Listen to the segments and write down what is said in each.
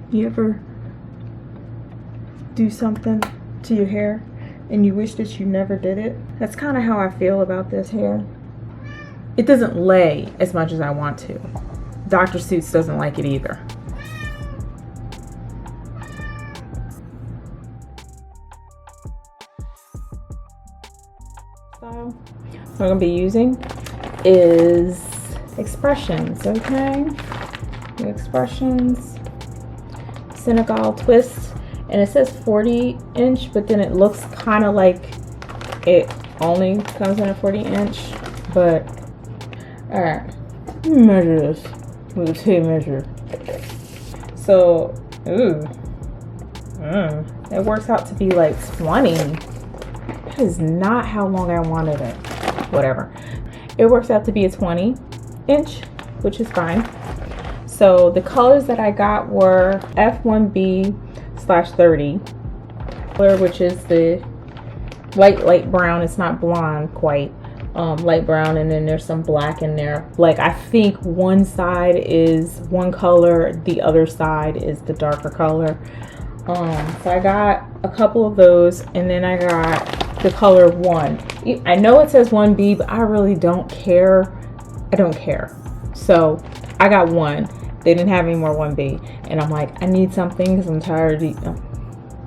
You ever do something to your hair and you wish that you never did it? That's kind of how I feel about this hair. It doesn't lay as much as I want to. Dr. Seuss doesn't like it either. So what I'm gonna be using is X-Pressions, okay? The X-Pressions Senegal twist, and it says 40 inch, but then it looks kind of like it only comes in a 40 inch. But all right, let me measure this with a tape measure. So, it works out to be like 20. That is not how long I wanted it. Whatever. It works out to be a 20 inch, which is fine. So the colors that I got were F1B/30 color, which is the light brown. It's not blonde quite. Light brown, and then there's some black in there. Like, I think one side is one color, the other side is the darker color. So I got a couple of those, and then I got the color 1. I know it says 1B, but I really don't care. I don't care. So I got 1. They didn't have any more 1B, and I'm like, I need something because I'm tired of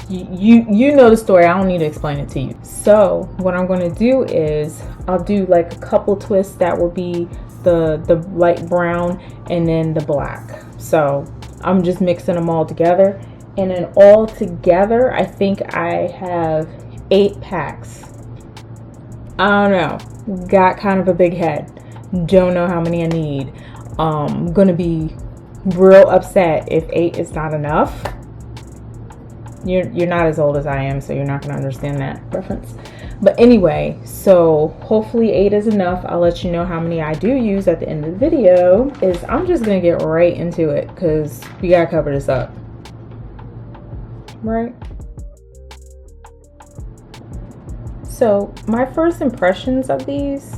you know the story. I don't need to explain it to you. So what I'm going to do is I'll do like a couple twists that will be the light brown and then the black. So I'm just mixing them all together, and then all together I think I have 8 packs. I don't know, got kind of a big head, don't know how many I need. I'm gonna be real upset if 8 is not enough. You're not as old as I am, so you're not gonna understand that reference. But anyway, so hopefully 8 is enough. I'll let you know how many I do use at the end of the video. I'm just gonna get right into it because we gotta cover this up, right? So my first impressions of these,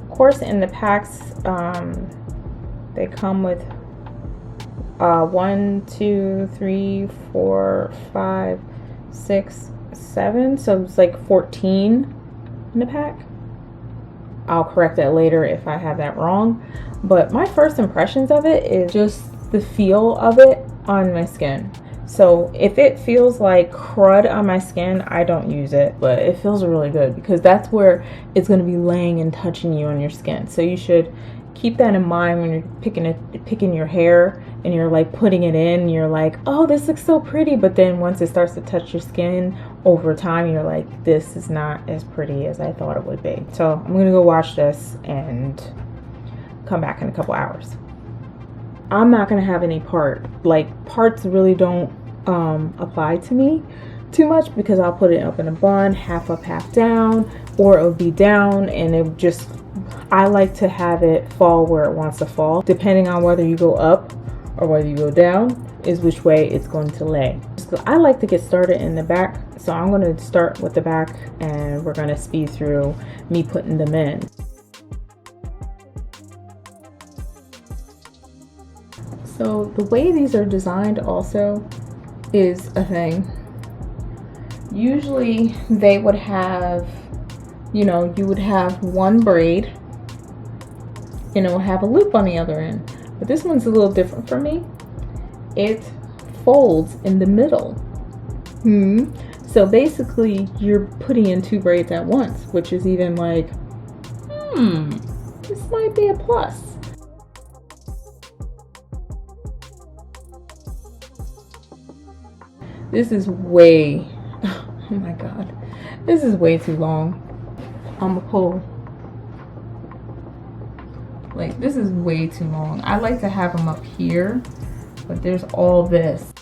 of course, in the packs, they come with 1, 2, 3, 4, 5, 6, 7. So it's like 14 in the pack. I'll correct that later if I have that wrong. But my first impressions of it is just the feel of it on my skin. So if it feels like crud on my skin, I don't use it, but it feels really good because that's where it's going to be laying and touching you on your skin. So you should keep that in mind when you're picking your hair and you're like putting it in. You're like, oh, this looks so pretty, but then once it starts to touch your skin over time, you're like, this is not as pretty as I thought it would be. So I'm gonna go watch this and come back in a couple hours. I'm not gonna have any parts really don't apply to me too much because I'll put it up in a bun, half up, half down, or it'll be down, and it just, I like to have it fall where it wants to fall. Depending on whether you go up or whether you go down is which way it's going to lay. So I like to get started in the back, so I'm going to start with the back and we're going to speed through me putting them in. So the way these are designed also is a thing. Usually they would have, you know, you would have one braid and it will have a loop on the other end. But this one's a little different for me. It folds in the middle. So basically you're putting in 2 braids at once, which is even like, this might be a plus. This is way, oh my God, this is way too long. I'm gonna pull. Like, this is way too long. I like to have them up here, but there's all this.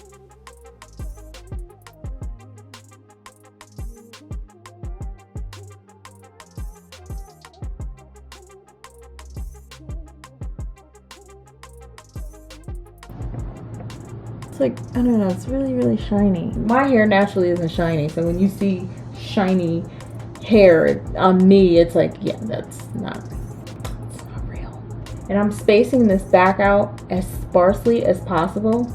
It's like, I don't know, it's really, really shiny. My hair naturally isn't shiny, so when you see shiny hair on me, it's like, yeah, it's not real. And I'm spacing this back out as sparsely as possible.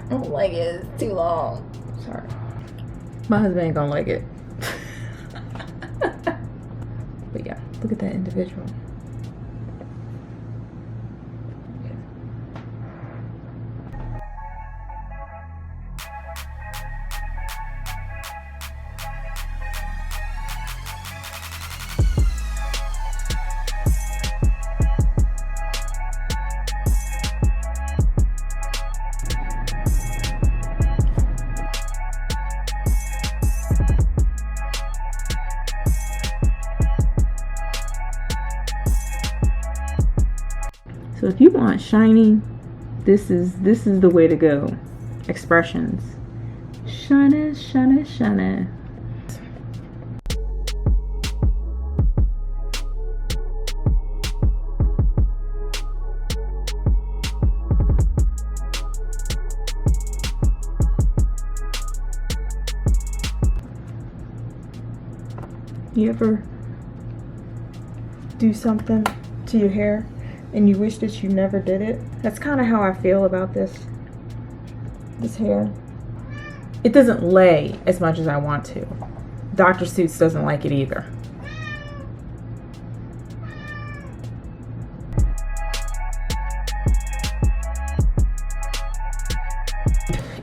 I don't like it. It's too long. Sorry. My husband ain't gonna like it. But yeah, look at that individual. So if you want shiny, this is the way to go. X-Pressions. Shiny, shiny, shiny. You ever do something to your hair and you wish that you never did it? That's kind of how I feel about this hair. It doesn't lay as much as I want to. Dr. Seuss doesn't like it either.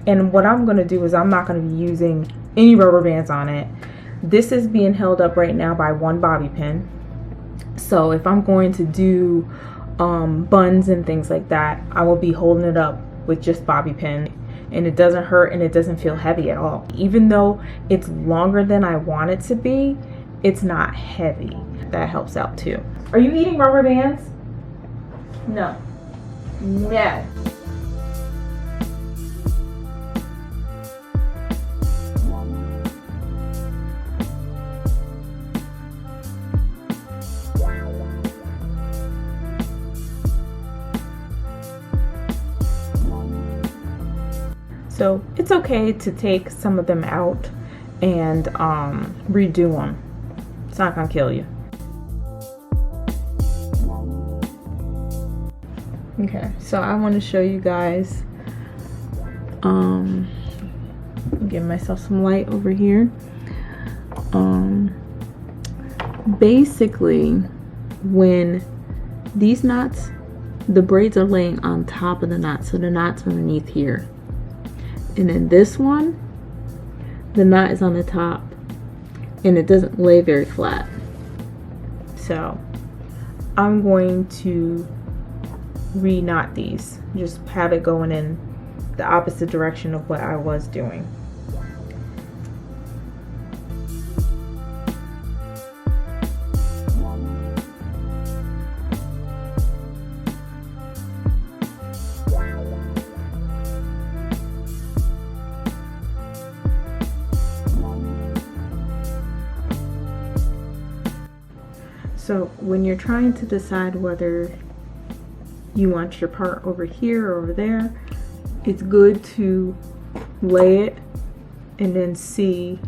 And what I'm going to do is I'm not going to be using any rubber bands on it. This is being held up right now by one bobby pin. So if I'm going to do buns and things like that, I will be holding it up with just bobby pin, and it doesn't hurt and it doesn't feel heavy at all. Even though it's longer than I want it to be, it's not heavy. That helps out too. Are you eating rubber bands? No. No. So it's okay to take some of them out and redo them. It's not gonna kill you. Okay, so I want to show you guys. Give myself some light over here. Basically, when these knots, the braids are laying on top of the knot, so the knot's underneath here. And then this one, the knot is on the top and it doesn't lay very flat. So I'm going to re-knot these, just have it going in the opposite direction of what I was doing. So when you're trying to decide whether you want your part over here or over there, it's good to lay it and then see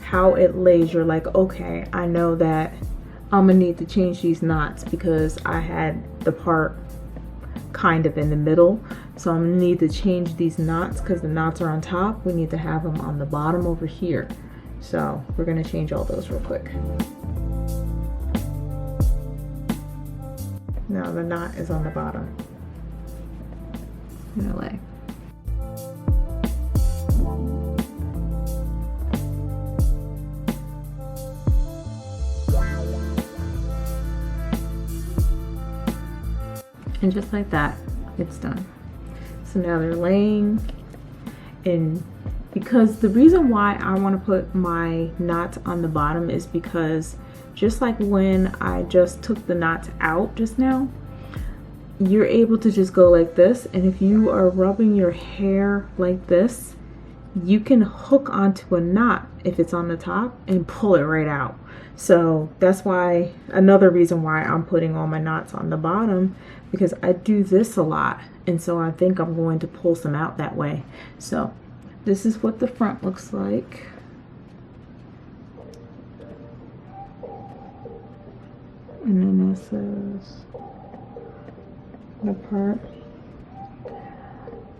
how it lays. You're like, okay, I know that I'm gonna need to change these knots because I had the part kind of in the middle. So I'm gonna need to change these knots because the knots are on top. We need to have them on the bottom over here. So we're gonna change all those real quick. Now the knot is on the bottom. I'm gonna lay. And just like that, it's done. So now they're laying, and because the reason why I want to put my knots on the bottom is because just like when I just took the knots out just now, you're able to just go like this, and if you are rubbing your hair like this, you can hook onto a knot if it's on the top and pull it right out. So that's why, another reason why I'm putting all my knots on the bottom, because I do this a lot, and so I think I'm going to pull some out that way. So this is what the front looks like. And then this is the part.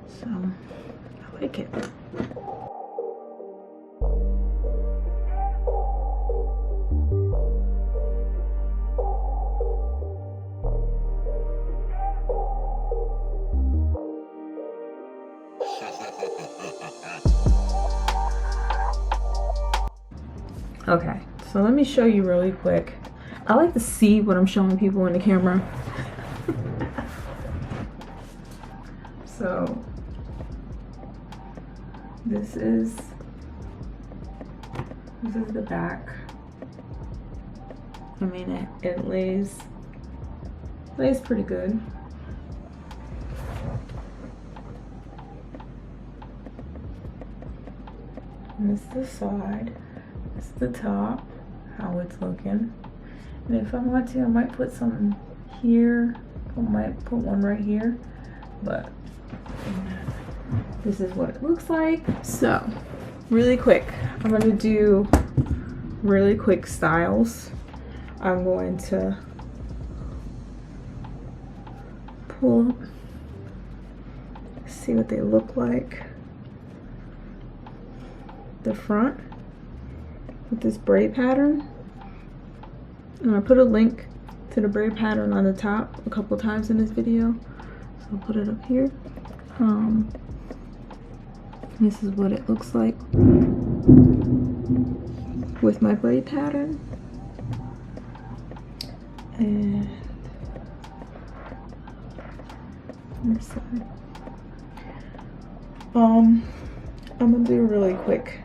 So I like it. Okay, so let me show you really quick. I like to see what I'm showing people in the camera. So this is the back. I mean, it lays pretty good. And this is the side. This is the top, how it's looking. And if I want to, I might put something here. I might put one right here. But this is what it looks like. So, really quick, I'm going to do really quick styles. I'm going to pull up, see what they look like. The front with this braid pattern. And I put a link to the braid pattern on the top a couple times in this video. So I'll put it up here. This is what it looks like with my braid pattern. And this side. I'm gonna do really quick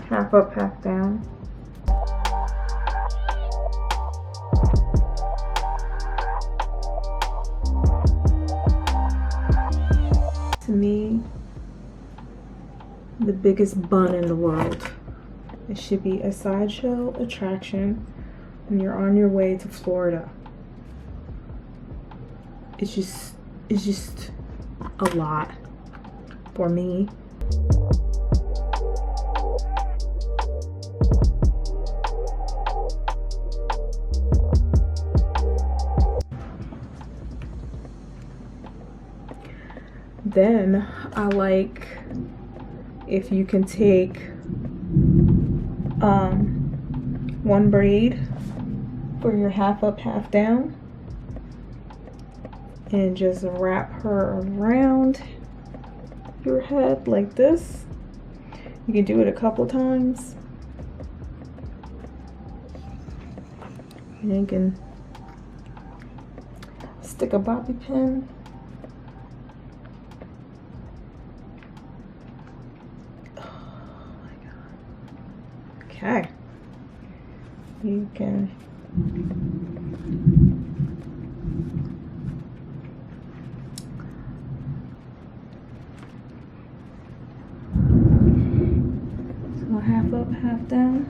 half up, half down. To me, the biggest bun in the world. It should be a sideshow attraction when you're on your way to Florida. It's just a lot for me. Then I like if you can take one braid for your half up, half down, and just wrap her around your head like this. You can do it a couple times, and you can stick a bobby pin. Okay, you can so half up, half down.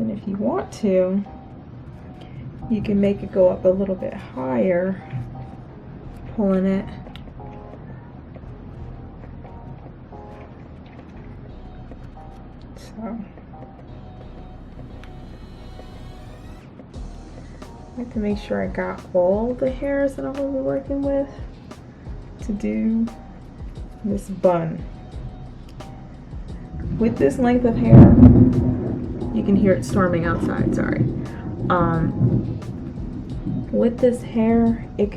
And if you want to, you can make it go up a little bit higher, pulling it. So I have to make sure I got all the hairs that I'm going to be working with to do this bun. With this length of hair, you can hear it storming outside, sorry. With this hair, it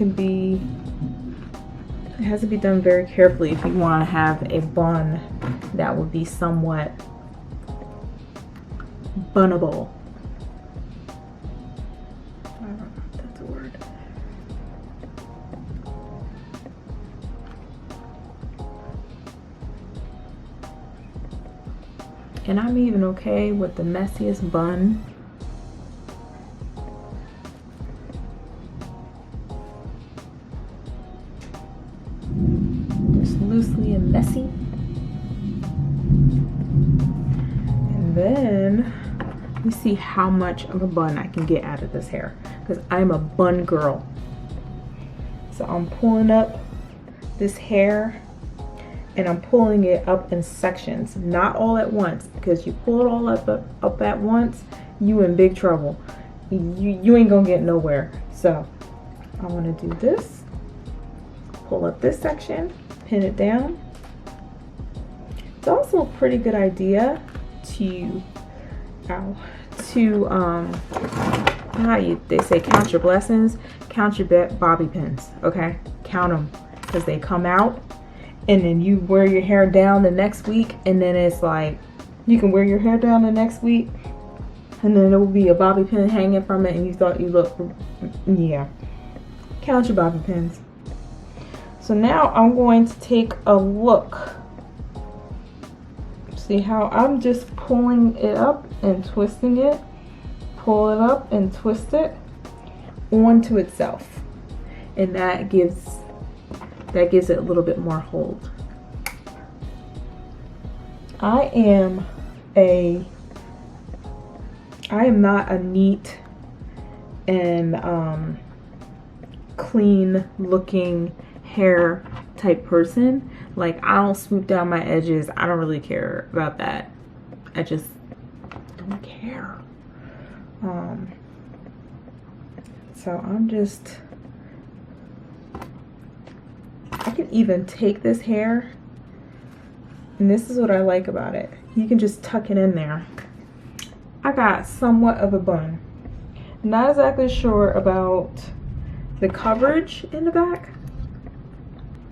has to be done very carefully if you want to have a bun that would be somewhat bunnable. I don't know if that's a word. And I'm even okay with the messiest bun. Just loosely and messy. And then we see how much of a bun I can get out of this hair, because I'm a bun girl. So I'm pulling up this hair and I'm pulling it up in sections, not all at once, because you pull it all up at once, you in big trouble. You ain't gonna get nowhere. So I want to do this, pull up this section, pin it down. It's also a pretty good idea to they say count your blessings, count your bobby pins. Okay, count them, because they come out. And then you wear your hair down the next week, and then it's like you can wear your hair down the next week, and then there will be a bobby pin hanging from it, and you thought you looked, yeah. Count your bobby pins. So now I'm going to take a look. See how I'm just pulling it up and twisting it, pull it up and twist it onto itself, and that gives it a little bit more hold. I am not a neat and clean looking hair type person. Like, I don't swoop down my edges. I don't really care about that. I just don't care. So I can even take this hair, and this is what I like about it. You can just tuck it in there. I got somewhat of a bun. Not exactly sure about the coverage in the back.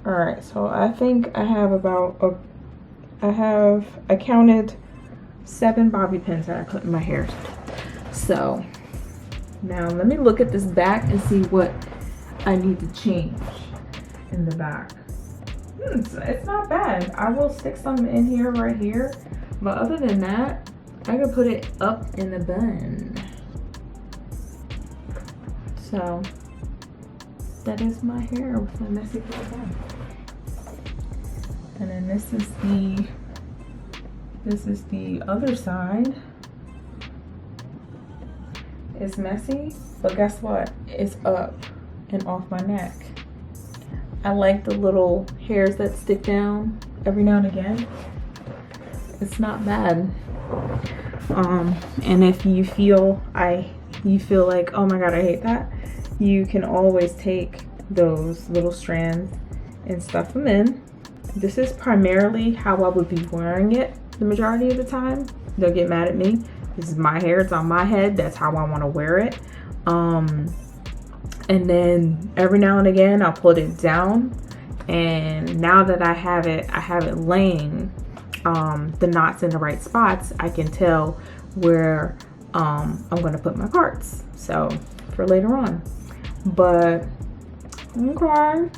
All right, so I think I have I counted 7 bobby pins that I put in my hair. So now let me look at this back and see what I need to change in the back. It's not bad. I will stick some in here, right here, but other than that, I can put it up in the bun. So that is my hair with my messy little bun. And then this is the other side. It's messy, but guess what? It's up and off my neck. I like the little hairs that stick down every now and again. It's not bad. And if you feel like, oh my god, I hate that, you can always take those little strands and stuff them in. This is primarily how I would be wearing it the majority of the time. Don't get mad at me. This is my hair, it's on my head. That's how I want to wear it. And then every now and again I'll put it down, and now that I have it laying, the knots in the right spots, I can tell where I'm going to put my parts, so for later on. But okay,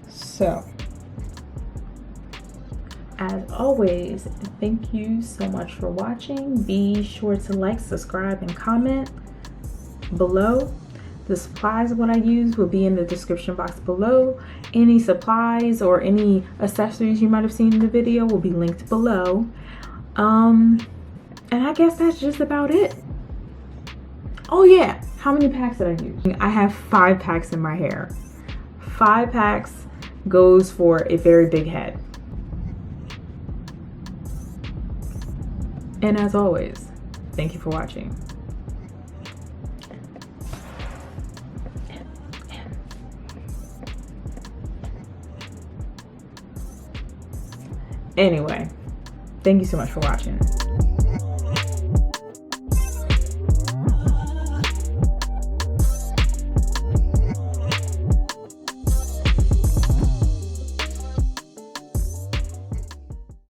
so as always, thank you so much for watching. Be sure to like, subscribe, and comment below. The supplies of what I use will be in the description box below. Any supplies or any accessories you might have seen in the video will be linked below. And I guess that's just about it. Oh yeah, how many packs did I use? I have 5 packs in my hair. 5 packs goes for a very big head. And as always, thank you for watching. Anyway, thank you so much for watching.